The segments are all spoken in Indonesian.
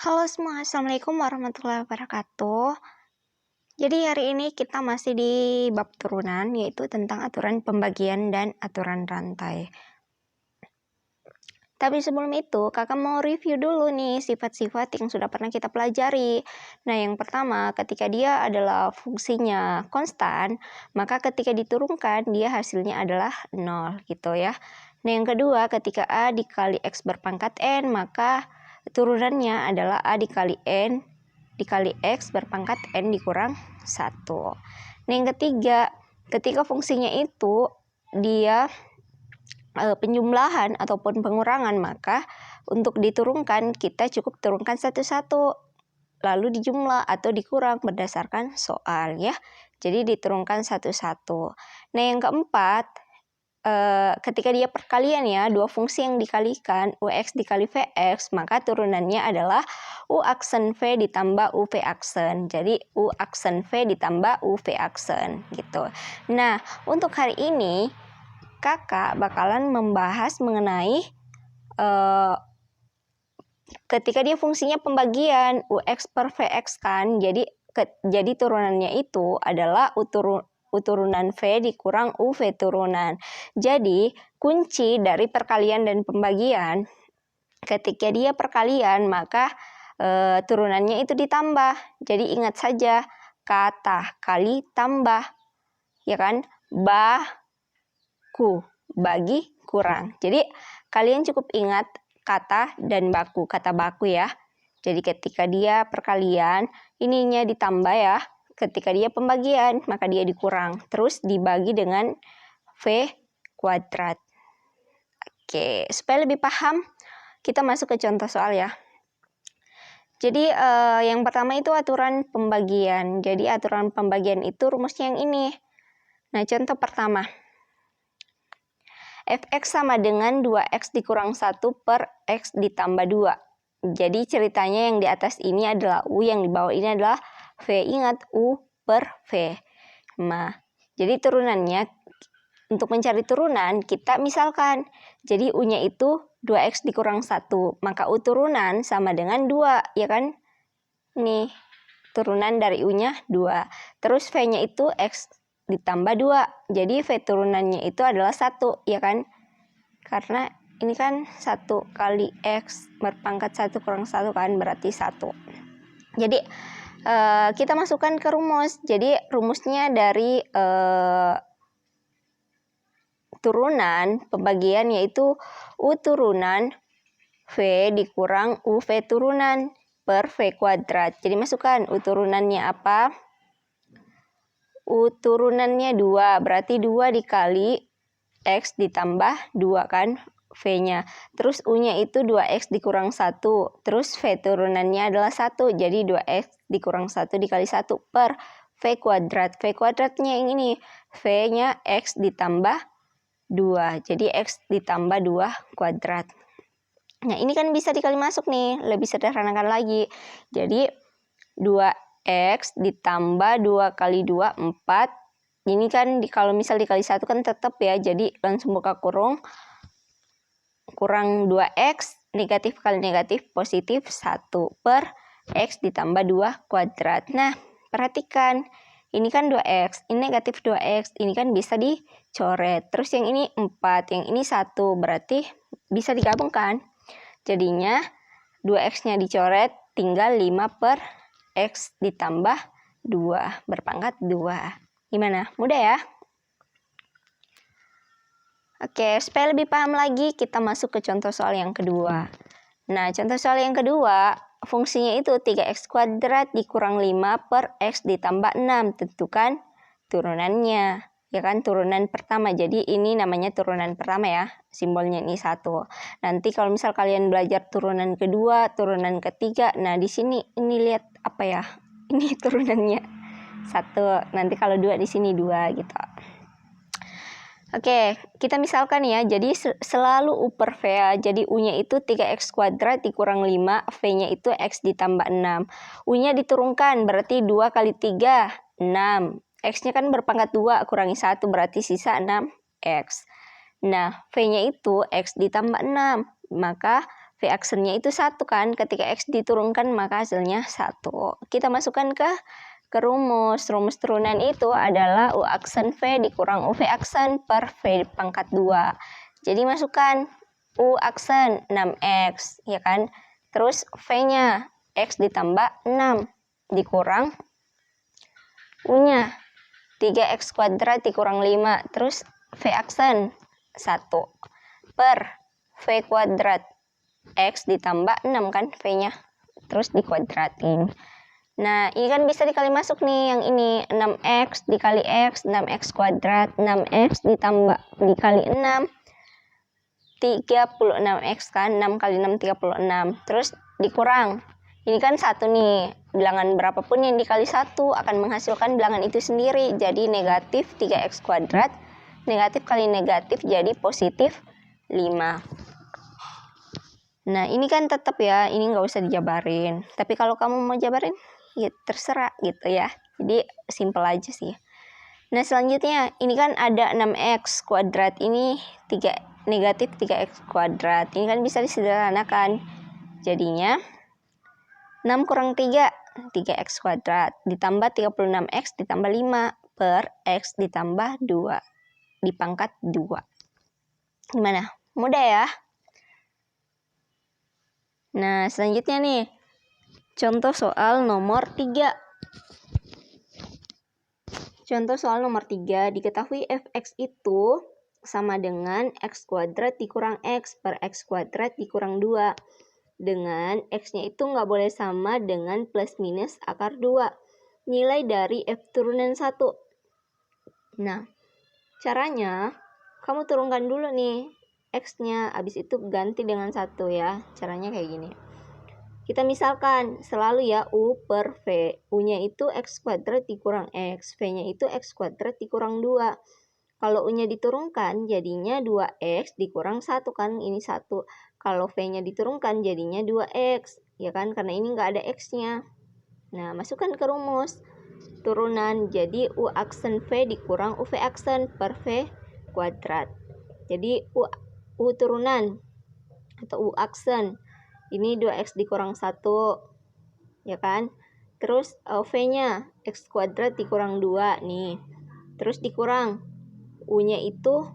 Halo semua, Assalamualaikum warahmatullahi wabarakatuh. Jadi hari ini kita masih di bab turunan, yaitu tentang aturan pembagian dan aturan rantai. Tapi sebelum itu, kakak mau review dulu nih sifat-sifat yang sudah pernah kita pelajari. Nah, yang pertama, ketika dia adalah fungsinya konstan, maka ketika diturunkan, dia hasilnya adalah 0 gitu ya. Nah, yang kedua, ketika A dikali X berpangkat N, maka turunannya adalah A dikali N dikali X berpangkat N dikurang 1. Nah, yang ketiga, ketika fungsinya itu dia penjumlahan ataupun pengurangan, maka untuk diturunkan kita cukup turunkan satu-satu lalu dijumlah atau dikurang berdasarkan soal ya. Jadi diturunkan satu-satu. Nah, yang keempat, ketika dia perkalian ya, dua fungsi yang dikalikan UX dikali VX, maka turunannya adalah U aksen V ditambah UV aksen. Jadi U aksen V ditambah UV aksen gitu. Nah, untuk hari ini kakak bakalan membahas mengenai ketika dia fungsinya pembagian UX per VX kan, jadi turunannya itu adalah U turunan V dikurang UV turunan. Jadi kunci dari perkalian dan pembagian, ketika dia perkalian maka turunannya itu ditambah. Jadi ingat saja kata kali tambah, ya kan? Baku, bagi, kurang. Jadi kalian cukup ingat kata dan baku, kata baku ya. Jadi ketika dia perkalian, ininya ditambah ya. Ketika dia pembagian, maka dia dikurang. Terus dibagi dengan V kuadrat. Oke, supaya lebih paham, kita masuk ke contoh soal ya. Jadi yang pertama itu aturan pembagian. Jadi aturan pembagian itu rumusnya yang ini. Nah, contoh pertama. Fx sama dengan 2x dikurang 1 per x ditambah 2. Jadi ceritanya yang di atas ini adalah U, yang di bawah ini adalah V. Ingat, U per V. Nah, jadi turunannya, untuk mencari turunan, kita misalkan, jadi U-nya itu 2x dikurang 1, maka U turunan sama dengan 2, ya kan? Nih, turunan dari U-nya 2. Terus V-nya itu X ditambah 2. Jadi V turunannya itu adalah 1, ya kan? Karena ini kan 1 kali X berpangkat 1 kurang 1 kan, berarti 1. Jadi kita masukkan ke rumus. Jadi rumusnya dari turunan pembagian yaitu U turunan V dikurang UV turunan per V kuadrat. Jadi masukkan U turunannya apa? U turunannya 2, berarti 2 dikali X ditambah 2 kan V-nya. Terus U-nya itu 2X dikurang 1. Terus V turunannya adalah 1. Jadi 2X dikurang 1 dikali 1 per V kuadrat. V kuadratnya yang ini. V-nya X ditambah 2. Jadi X ditambah 2 kuadrat. Nah, ini kan bisa dikali masuk nih. Lebih sederhanakan lagi. Jadi 2X ditambah 2 kali 2, 4. Ini kan kalau misal dikali 1 kan tetap ya. Jadi langsung buka kurung. Kurang 2X, negatif kali negatif, positif 1 per X ditambah 2 kuadrat. Nah, perhatikan. Ini kan 2X, ini negatif 2X. Ini kan bisa dicoret. Terus yang ini 4, yang ini 1. Berarti bisa digabungkan. Jadinya 2X-nya dicoret, tinggal 5 per X ditambah 2 berpangkat 2. Gimana? Mudah ya? Oke, supaya lebih paham lagi, kita masuk ke contoh soal yang kedua. Nah, contoh soal yang kedua, fungsinya itu 3x kuadrat dikurang 5 per x ditambah 6. Tentukan turunannya. Ya kan, turunan pertama. Jadi ini namanya turunan pertama ya. Simbolnya ini 1. Nanti kalau misal kalian belajar turunan kedua, turunan ketiga, nah di sini ini lihat apa ya? Ini turunannya 1. Nanti kalau 2 di sini 2 gitu. Oke, kita misalkan ya, jadi selalu U per V ya. Jadi U-nya itu 3x kuadrat dikurang 5, V-nya itu X ditambah 6. U-nya diturunkan, berarti 2 kali 3, 6. X-nya kan berpangkat 2, kurangi 1, berarti sisa 6X. Nah, V-nya itu X ditambah 6, maka V aksennya itu 1 kan. Ketika X diturunkan maka hasilnya 1. Kita masukkan ke rumus. Rumus turunan itu adalah U aksen V dikurang UV aksen per V pangkat 2. Jadi masukkan U aksen 6X, ya kan? Terus V-nya X ditambah 6 dikurang U-nya 3X kuadrat dikurang 5. Terus V aksen 1 per V kuadrat X ditambah 6 kan V-nya. Terus dikuadratin. Nah, ini kan bisa dikali masuk nih yang ini. 6X dikali X, 6X kuadrat. 6X ditambah dikali 6, 36X kan. 6 kali 6, 36. Terus dikurang. Ini kan 1 nih. Bilangan berapapun yang dikali 1 akan menghasilkan bilangan itu sendiri. Jadi negatif 3X kuadrat. Negatif kali negatif jadi positif 5. Nah, ini kan tetap ya, ini nggak usah dijabarin. Tapi kalau kamu mau jabarin, ya terserah gitu ya. Jadi, simple aja sih. Nah, selanjutnya, ini kan ada 6X kuadrat. Ini negatif 3X kuadrat. Ini kan bisa disederhanakan. Jadinya, 6 kurang 3, 3X kuadrat. Ditambah 36X ditambah 5 per X ditambah 2. Dipangkat 2. Gimana? Mudah ya? Nah, selanjutnya nih, contoh soal nomor 3. Contoh soal nomor 3, diketahui fx itu sama dengan x kuadrat dikurang x per x kuadrat dikurang 2. Dengan x-nya itu nggak boleh sama dengan plus minus akar 2. Nilai dari f turunan 1. Nah, caranya, kamu turunkan dulu nih X-nya, habis itu ganti dengan 1 ya. Caranya kayak gini. Kita misalkan selalu ya U per V. U-nya itu X kuadrat dikurang X. V-nya itu X kuadrat dikurang 2. Kalau U-nya diturunkan jadinya 2X dikurang 1 kan. Ini 1. Kalau V-nya diturunkan jadinya 2X. Ya kan, karena ini nggak ada X-nya. Nah, masukkan ke rumus turunan. Jadi U aksen V dikurang UV aksen per V kuadrat. Jadi U turunan atau U aksen ini 2X dikurang 1, ya kan? Terus V-nya X kuadrat dikurang 2 nih. Terus dikurang U-nya itu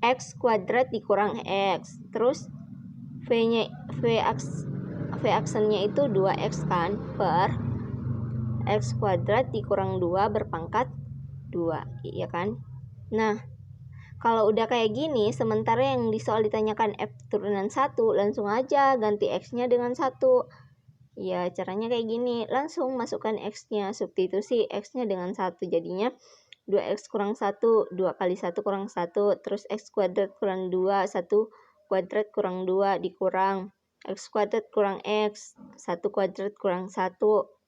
X kuadrat dikurang X. Terus V aksennya itu 2X kan per X kuadrat dikurang 2 berpangkat 2, ya kan? Nah, kalau udah kayak gini, sementara yang di soal ditanyakan F turunan 1, langsung aja ganti X-nya dengan 1. Ya, caranya kayak gini. Langsung masukkan X-nya, substitusi X-nya dengan 1. Jadinya 2X kurang 1, 2 kali 1 kurang 1. Terus X kuadrat kurang 2, 1 kuadrat kurang 2 dikurang. X kuadrat kurang X, 1 kuadrat kurang 1,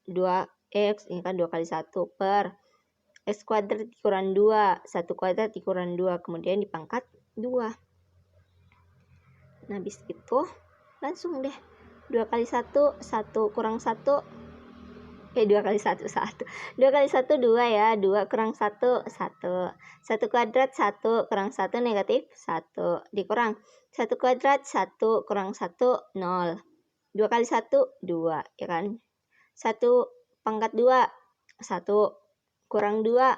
2X. Ini kan 2 kali 1 per X kuadrat dikurang 2, 1 kuadrat dikurang 2, kemudian dipangkat 2. Nah, habis itu langsung deh. 2 kali 1, 1 kurang 1, 2 kali 1, 1. 2 kali 1, 2 ya. 2 kurang 1, 1. 1 kuadrat, 1 kurang 1 negatif 1. Dikurang 1 kuadrat, 1 kurang 1, 0. 2 kali 1, 2, ya kan. 1 pangkat 2, 1. Kurang 2,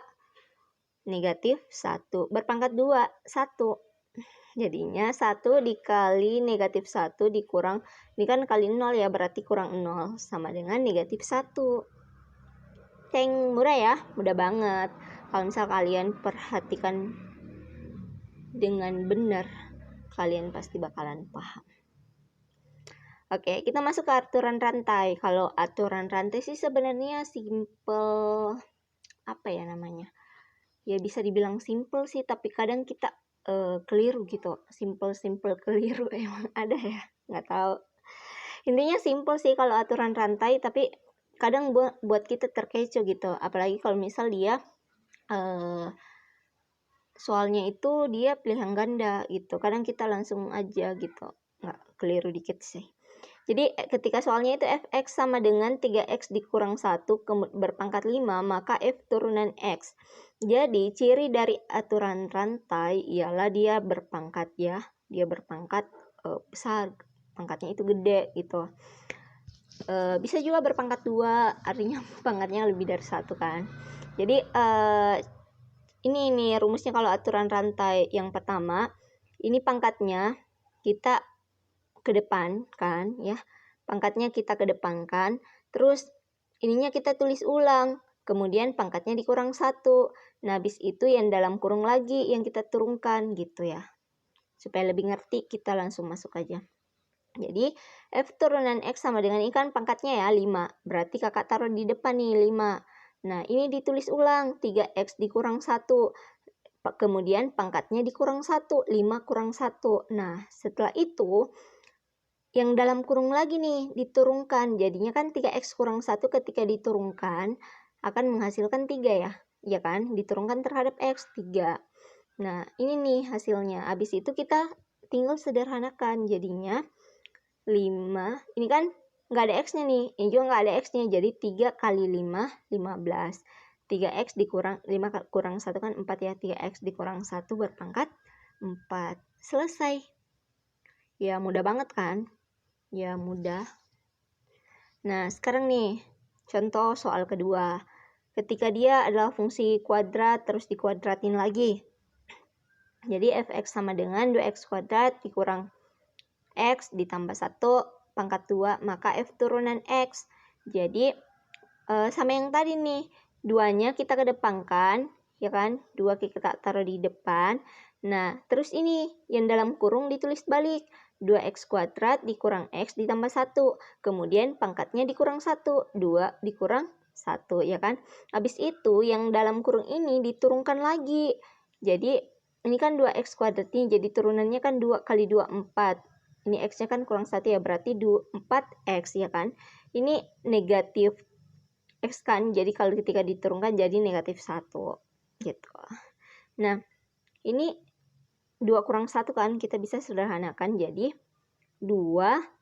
negatif 1. Berpangkat 2, 1. Jadinya 1 dikali negatif 1 dikurang, ini kan kali 0 ya, berarti kurang 0. Sama dengan negatif 1. Ceng, mudah ya? Mudah banget. Kalau misal kalian perhatikan dengan benar, kalian pasti bakalan paham. Oke, kita masuk ke aturan rantai. Kalau aturan rantai sih sebenarnya simple, apa ya namanya, ya bisa dibilang simple sih, tapi kadang kita keliru gitu. Simple keliru emang ada ya, nggak tahu. Intinya simple sih kalau aturan rantai, tapi kadang buat kita terkecoh gitu. Apalagi kalau misal dia soalnya itu dia pilihan ganda gitu. Kadang kita langsung aja gitu, nggak, keliru dikit sih. Jadi ketika soalnya itu fx sama dengan 3x dikurang 1 berpangkat 5, maka f turunan x. Jadi ciri dari aturan rantai ialah dia berpangkat ya. Dia berpangkat besar, pangkatnya itu gede gitu. Bisa juga berpangkat 2, artinya pangkatnya lebih dari 1 kan. Jadi ini nih rumusnya kalau aturan rantai yang pertama, ini pangkatnya kita ke depan kan ya. Pangkatnya kita kedepankan, terus ininya kita tulis ulang, kemudian pangkatnya dikurang 1. Nah, habis itu yang dalam kurung lagi yang kita turunkan gitu ya. Supaya lebih ngerti, kita langsung masuk aja. Jadi, F turunan X sama dengan ini kan pangkatnya ya 5. Berarti kakak taruh di depan nih 5. Nah, ini ditulis ulang, 3X dikurang 1. Kemudian pangkatnya dikurang 1, 5 kurang 1. Nah, setelah itu, yang dalam kurung lagi nih diturunkan. Jadinya kan 3X kurang 1 ketika diturunkan akan menghasilkan 3 ya. Ya kan? Diturunkan terhadap X 3. Nah, ini nih hasilnya. Habis itu kita tinggal sederhanakan. Jadinya 5. Ini kan nggak ada X-nya nih. Ini juga nggak ada X-nya. Jadi 3 kali 5, 15. 3X dikurang 5 kurang 1 kan 4 ya. 3X dikurang 1 berpangkat 4. Selesai. Ya, mudah banget kan? Ya, mudah. Nah, sekarang nih, contoh soal kedua. Ketika dia adalah fungsi kuadrat, terus dikuadratin lagi. Jadi, fx sama dengan 2x kuadrat dikurang x ditambah 1 pangkat 2, maka f turunan x. Jadi, sama yang tadi nih, 2-nya kita kedepankan, ya kan? 2 kita taruh di depan. Nah, terus ini, yang dalam kurung ditulis balik. 2x kuadrat dikurang x ditambah 1. Kemudian pangkatnya dikurang 1. 2 dikurang 1, ya kan? Habis itu yang dalam kurung ini diturunkan lagi. Jadi ini kan 2x kuadrat ini, jadi turunannya kan 2 kali 2, 4. Ini x-nya kan kurang 1 ya, berarti 4x ya kan? Ini negatif x kan, jadi kalau ketika diturunkan jadi negatif 1. Gitu. Nah, ini 2 kurang 1 kan, kita bisa sederhanakan jadi 2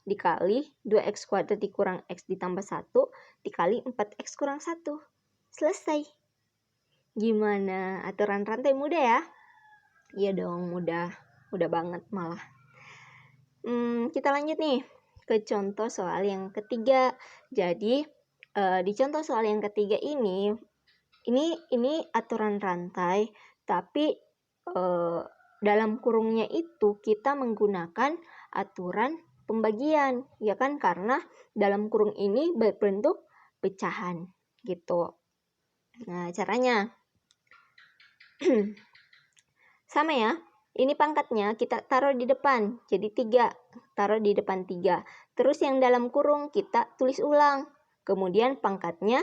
dikali 2x kuadrat dikurang x ditambah 1 dikali 4x kurang 1. Selesai. Gimana? Aturan rantai mudah ya? Iya dong, mudah. Mudah banget malah. Kita lanjut nih ke contoh soal yang ketiga. Jadi, di contoh soal yang ketiga ini aturan rantai, tapi dalam kurungnya itu kita menggunakan aturan pembagian, ya kan? Karena dalam kurung ini berbentuk pecahan, gitu. Nah, caranya sama ya. Ini pangkatnya kita taruh di depan, jadi 3. Taruh di depan 3. Terus yang dalam kurung kita tulis ulang. Kemudian pangkatnya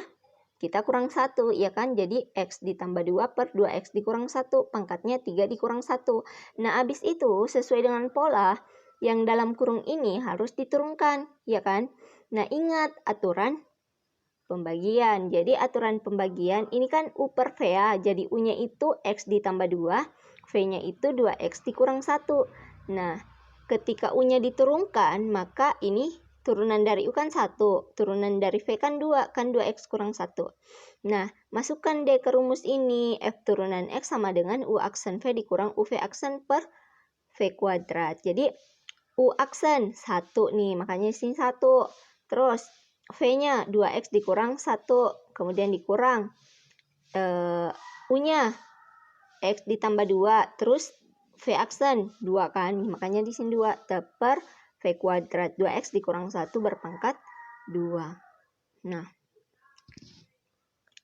kita kurang 1, ya kan? Jadi X ditambah 2 per 2X dikurang 1. Pangkatnya 3 dikurang 1. Nah, habis itu sesuai dengan pola, yang dalam kurung ini harus diturunkan, ya kan? Nah, ingat aturan pembagian. Jadi aturan pembagian ini kan U per V ya. Jadi U-nya itu X ditambah 2, V-nya itu 2X dikurang 1. Nah, ketika U-nya diturunkan, maka ini turunan dari U kan 1, turunan dari V kan 2, kan 2X kurang 1. Nah, masukkan deh ke rumus ini, F turunan X sama dengan U aksen V dikurang UV aksen per V kuadrat. Jadi, U aksen 1 nih, makanya sini 1. Terus, V-nya 2X dikurang 1, kemudian dikurang U-nya X ditambah 2, terus V aksen 2 kan, makanya di sini 2 per V kuadrat. 2X dikurang 1 berpangkat 2. Nah,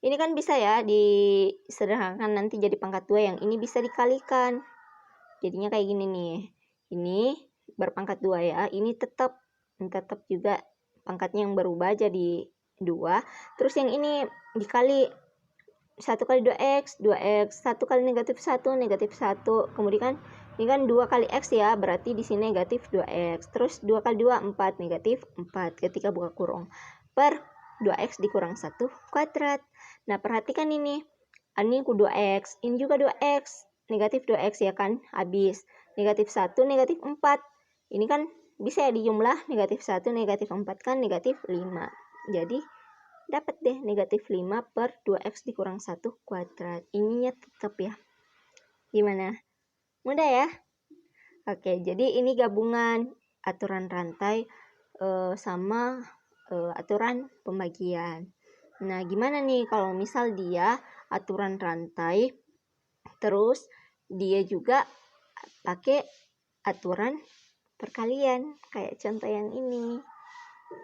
ini kan bisa ya disederhanakan nanti jadi pangkat 2, yang ini bisa dikalikan. Jadinya kayak gini nih. Ini berpangkat 2 ya, ini tetap juga pangkatnya yang berubah jadi 2. Terus yang ini dikali 1 kali 2X, 1 kali negatif 1, negatif 1. Kemudian ini kan 2 kali X ya, berarti di sini negatif 2X. Terus 2 kali 2, 4, negatif 4 ketika buka kurung. Per 2X dikurang 1 kuadrat. Nah, perhatikan ini 2X, ini juga 2X. Negatif 2X ya kan, habis. Negatif 1, negatif 4. Ini kan bisa ya dijumlah, negatif 1, negatif 4 kan negatif 5. Jadi, dapat deh negatif 5 per 2X dikurang 1 kuadrat. Ininya tetap ya. Gimana? Mudah ya? Oke, jadi ini gabungan aturan rantai sama aturan pembagian. Nah, gimana nih kalau misal dia aturan rantai, terus dia juga pakai aturan perkalian, kayak contoh yang ini.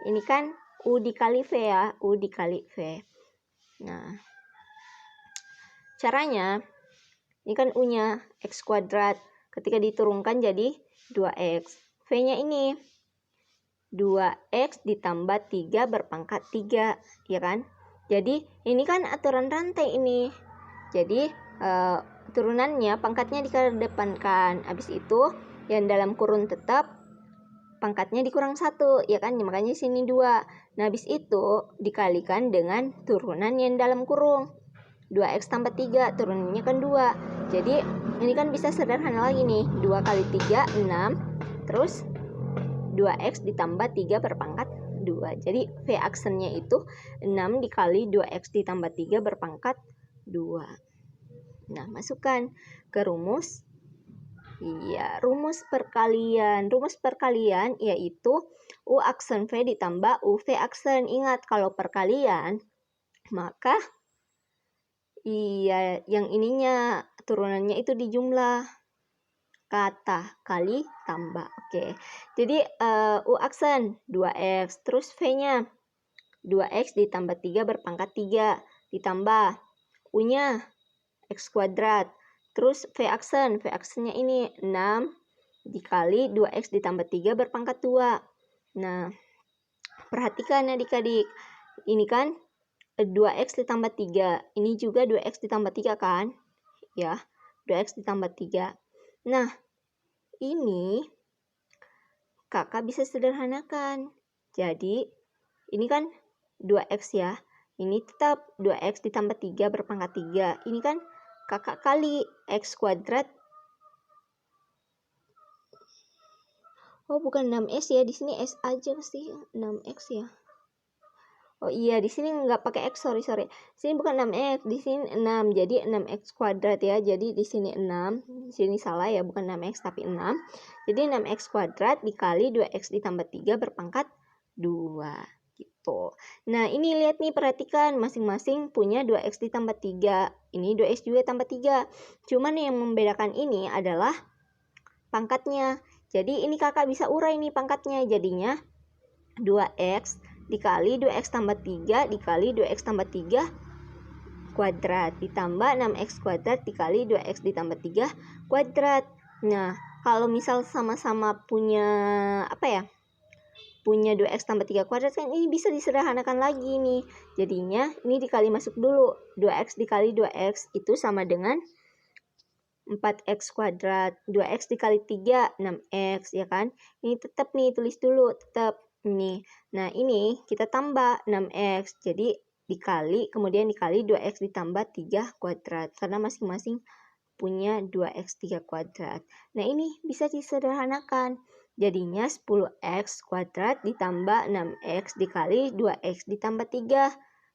Ini kan U dikali V ya, U dikali V. Nah, caranya, ini kan U-nya X kuadrat. Ketika diturunkan jadi 2X. V-nya ini 2X ditambah 3 berpangkat 3, ya kan? Jadi ini kan aturan rantai ini. Jadi turunannya pangkatnya dikedepankan. Habis itu yang dalam kurun tetap pangkatnya dikurang 1, ya kan? Makanya sini 2. Nah, habis itu dikalikan dengan turunan yang dalam kurung. 2X tambah 3, turunannya kan 2. Jadi ini kan bisa sederhana lagi nih. 2 kali 3, 6. Terus 2X ditambah 3 berpangkat 2. Jadi V aksennya itu 6 dikali 2X ditambah 3 berpangkat 2. Nah, masukkan ke rumus. Iya, rumus perkalian. Rumus perkalian yaitu U aksen V ditambah UV aksen. Ingat, kalau perkalian, maka iya, yang ininya turunannya itu dijumlah. Kata kali tambah. Oke. Jadi U aksen 2X, terus V-nya 2X ditambah 3 berpangkat 3 ditambah U-nya X kuadrat. Terus V aksennya ini 6 dikali 2X ditambah 3 berpangkat 2. Nah, perhatikan adik-adik. Ini kan 2X ditambah 3. Ini juga 2X ditambah 3 kan? Ya, 2X ditambah 3. Nah, ini kakak bisa sederhanakan. Jadi, ini kan 2X ya. Ini tetap 2X ditambah 3 berpangkat 3. Ini kan kakak kali X kuadrat. Oh, bukan 6X ya. Di sini S aja pasti 6X ya. Oh iya, di sini nggak pakai X, sorry. Sini bukan 6X, di sini 6. Jadi 6X kuadrat ya. Jadi di sini 6. Di sini salah ya, bukan 6X tapi 6. Jadi 6X kuadrat dikali 2X ditambah 3 berpangkat 2. Gitu. Nah, ini lihat nih, perhatikan masing-masing punya 2X ditambah 3. Ini 2X juga tambah 3. Cuman yang membedakan ini adalah pangkatnya. Jadi ini kakak bisa urai nih pangkatnya. Jadinya 2X dikali 2X tambah 3 dikali 2X tambah 3 kuadrat ditambah 6X kuadrat dikali 2X ditambah 3 kuadrat. Nah, kalau misal sama-sama punya punya 2X tambah 3 kuadrat kan ini bisa disederhanakan lagi nih. Jadinya ini dikali masuk dulu. 2X dikali 2X itu sama dengan 4X kuadrat. 2X dikali 3 6X, ya kan? Ini tetap nih, tulis dulu tetap ini. Nah, ini kita tambah 6X. Jadi dikali, kemudian dikali 2X ditambah 3 kuadrat. Karena masing-masing punya 2X 3 kuadrat. Nah, ini bisa disederhanakan. Jadinya 10X kuadrat ditambah 6X dikali 2X ditambah 3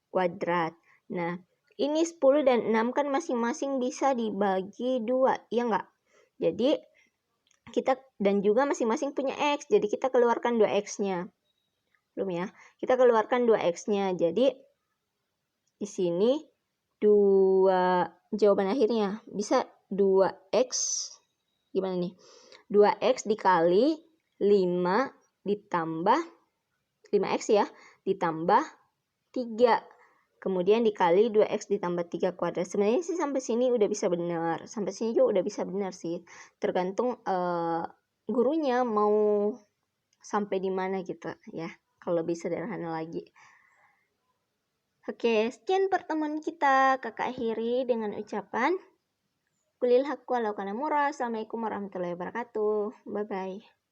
kuadrat. Nah, ini 10 dan 6 kan masing-masing bisa dibagi 2, iya enggak? Jadi, kita dan juga masing-masing punya X. Jadi, kita keluarkan 2X-nya. Belum ya? Kita keluarkan 2X-nya. Jadi, di sini 2 jawaban akhirnya bisa 2X. Gimana nih? 2X dikali 5 ditambah 5X ya, ditambah 3. Kemudian dikali 2X ditambah 3 kuadrat. Sebenarnya sih sampai sini udah bisa benar. Sampai sini juga udah bisa benar sih. Tergantung gurunya mau sampai di mana gitu ya. Kalau lebih sederhana lagi. Oke, sekian pertemuan kita. Kakak akhiri dengan ucapan Qulil haqqu walau kana murra. Assalamualaikum warahmatullahi wabarakatuh. Bye-bye.